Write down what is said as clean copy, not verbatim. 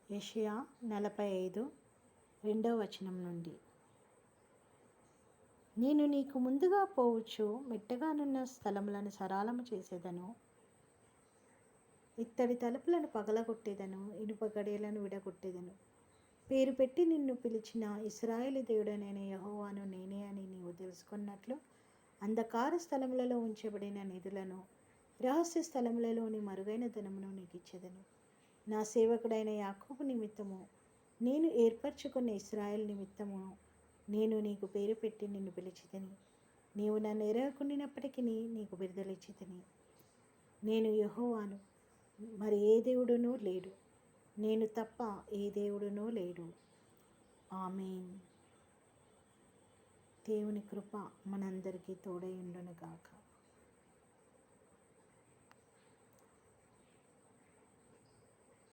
యెషయా 45 2వ వచనం నుండి. నేను నీకు ముందుగా పోవచ్చు మెట్టగానున్న స్థలములను సరాలము చేసేదను, ఇత్తడి తలుపులను పగలగొట్టేదను, ఇనుప గడియలను విడగొట్టేదను. పేరు పెట్టి నిన్ను పిలిచిన ఇశ్రాయేలు దేవుడనైన యెహోవాను నేనే అని నీవు తెలుసుకున్నట్లు అంధకార స్థలములలో ఉంచబడిన నిధులను, రహస్య స్థలములలోని మరుగైన ధనమును నీకు ఇచ్చేదను. నా సేవకుడైన యాకోబు నిమిత్తము, నేను ఏర్పరచుకున్న ఇశ్రాయేలు నిమిత్తము నేను నీకు పేరు పెట్టి నిన్ను పిలిచితిని. నీవు నన్ను ఎరగకుండినప్పటికీ నీకు బిరుదులిచ్చితిని. నేను యెహోవాను, మరి ఏ దేవుడునూ లేడు, నేను తప్ప ఏ దేవుడునూ లేడు. ఆమేన్. దేవుని కృప మనందరికీ తోడై ఉండును గాక.